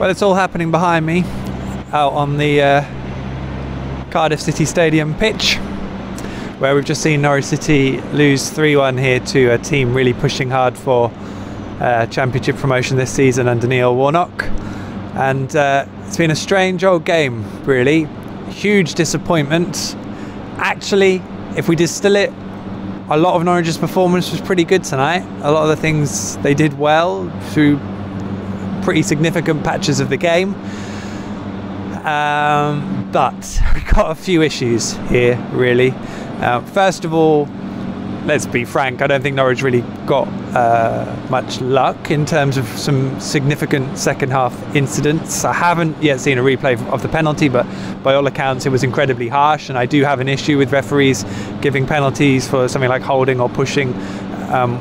Well, it's all happening behind me out on the Cardiff City Stadium pitch, where we've just seen Norwich City lose 3-1 here to a team really pushing hard for Championship promotion this season under Neil Warnock. And it's been a strange old game, really. Huge disappointment. Actually, if we distill it, a lot of Norwich's performance was pretty good tonight. A lot of the things they did well through pretty significant patches of the game. But we've got a few issues here, really. First of all, let's be frank, I don't think Norwich really got much luck in terms of some significant second half incidents. I haven't yet seen a replay of the penalty, but by all accounts it was incredibly harsh, and I do have an issue with referees giving penalties for something like holding or pushing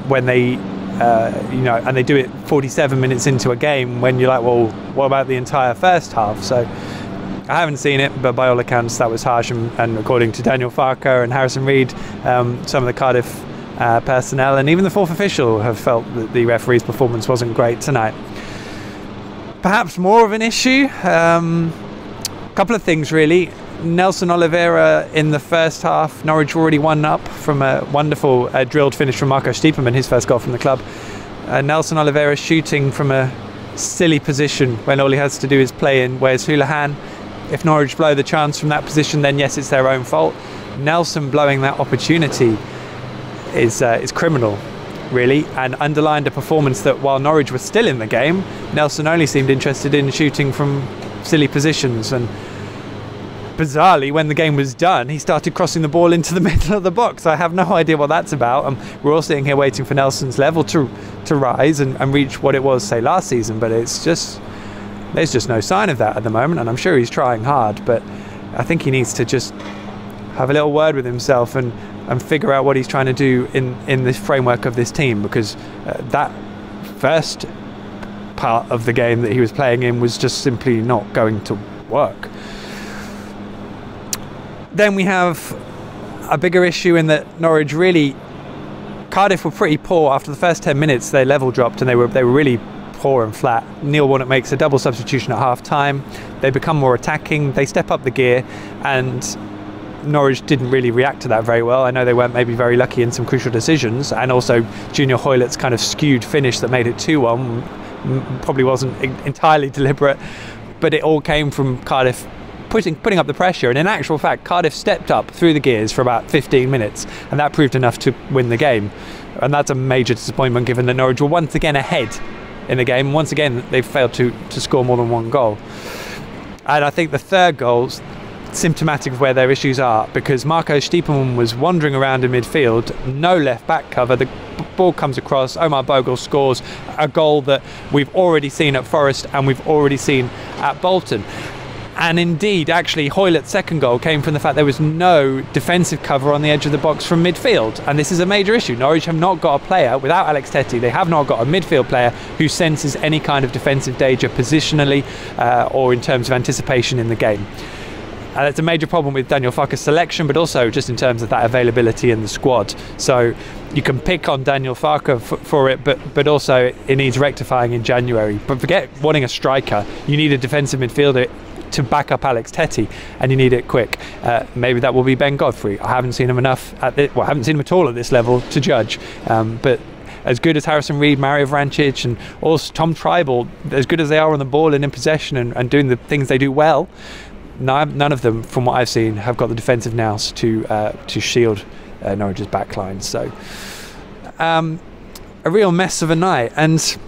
when they and they do it 47 minutes into a game, when you're like, well, what about the entire first half? So I haven't seen it, but by all accounts that was harsh, and according to Daniel Farke and Harrison Reed, some of the Cardiff personnel and even the fourth official have felt that the referee's performance wasn't great tonight. Perhaps more of an issue, a couple of things really. Nelson Oliveira in the first half, Norwich already 1-up from a wonderful drilled finish from Marco Stiepermann, his first goal from the club. Nelson Oliveira shooting from a silly position when all he has to do is play in where's Houlihan. If Norwich blow the chance from that position, then yes, it's their own fault. Nelson blowing that opportunity is criminal, really, and underlined a performance that while Norwich was still in the game, Nelson only seemed interested in shooting from silly positions. And bizarrely, when the game was done, he started crossing the ball into the middle of the box. I have no idea what that's about. We're all sitting here waiting for Nelson's level to rise and reach what it was, say, last season, but it's just, there's just no sign of that at the moment, and I'm sure he's trying hard, but I think he needs to just have a little word with himself and figure out what he's trying to do in this framework of this team, because that first part of the game that he was playing in was just simply not going to work. Then we have a bigger issue in that Norwich really, Cardiff were pretty poor after the first 10 minutes. Their level dropped and they were really poor and flat. Neil Warnock makes a double substitution at half time. They become more attacking, they step up the gear, and Norwich didn't really react to that very well. I know they weren't maybe very lucky in some crucial decisions, and also Junior Hoylett's kind of skewed finish that made it 2-1 probably wasn't entirely deliberate, but it all came from Cardiff putting up the pressure. And in actual fact, Cardiff stepped up through the gears for about 15 minutes, and that proved enough to win the game. And that's a major disappointment, given that Norwich were once again ahead in the game. Once again, they failed to score more than one goal. And I think the third goal's symptomatic of where their issues are, because Marco Stiepermann was wandering around in midfield, no left back cover, the ball comes across, Omar Bogle scores a goal that we've already seen at Forest and we've already seen at Bolton. And indeed, actually, Hoylett's second goal came from the fact there was no defensive cover on the edge of the box from midfield. And this is a major issue. Norwich have not got a player, without Alex Tettey, they have not got a midfield player who senses any kind of defensive danger positionally or in terms of anticipation in the game. And it's a major problem with Daniel Farke's selection, but also just in terms of that availability in the squad. So you can pick on Daniel Farke for it, but also it needs rectifying in January. But forget wanting a striker, you need a defensive midfielder to back up Alex Tettey, and you need it quick. Maybe that will be Ben Godfrey. I haven't seen him enough I haven't seen him at all at this level to judge. But as good as Harrison Reed, Mario Vrancic, and also Tom Tribal, as good as they are on the ball and in possession and doing the things they do well, none of them, from what I've seen, have got the defensive nous to shield Norwich's backline. So a real mess of a night, and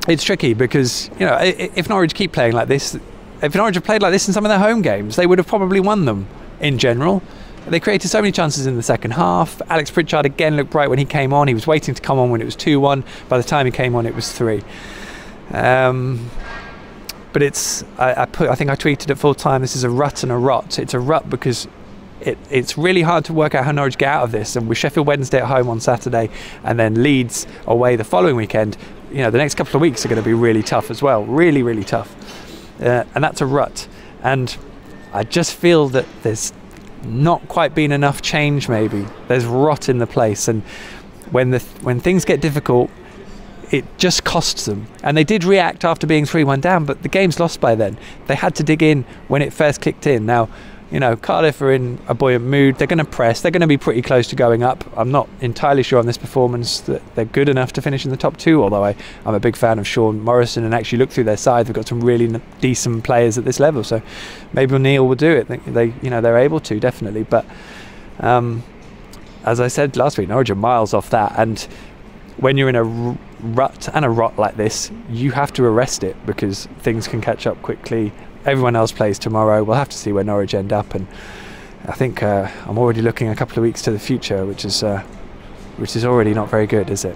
it's tricky because, you know, if Norwich keep playing like this, if Norwich had played like this in some of their home games, they would have probably won them in general. They created so many chances in the second half. Alex Pritchard again looked bright when he came on. He was waiting to come on when it was 2-1. By the time he came on, it was 3. But it's, I think I tweeted at full time, this is a rut and a rot. It's a rut because it's really hard to work out how Norwich get out of this. And with Sheffield Wednesday at home on Saturday and then Leeds away the following weekend, you know, the next couple of weeks are going to be really tough as well. Really, really tough. And that's a rut. And I just feel that there's not quite been enough change, maybe. There's rot in the place. And when things get difficult, it just costs them. And they did react after being 3-1 down, but the game's lost by then. They had to dig in when it first kicked in. Now, you know, Cardiff are in a buoyant mood. They're going to press. They're going to be pretty close to going up. I'm not entirely sure on this performance that they're good enough to finish in the top 2, although I'm a big fan of Sean Morrison, and actually look through their side. They've got some really decent players at this level, so maybe Neil will do it. They're able to, definitely. But as I said last week, Norwich are miles off that, and when you're in a rut and a rot like this, you have to arrest it, because things can catch up quickly. Everyone else plays tomorrow. We'll have to see where Norwich end up, and I think I'm already looking a couple of weeks to the future, which is already not very good, is it?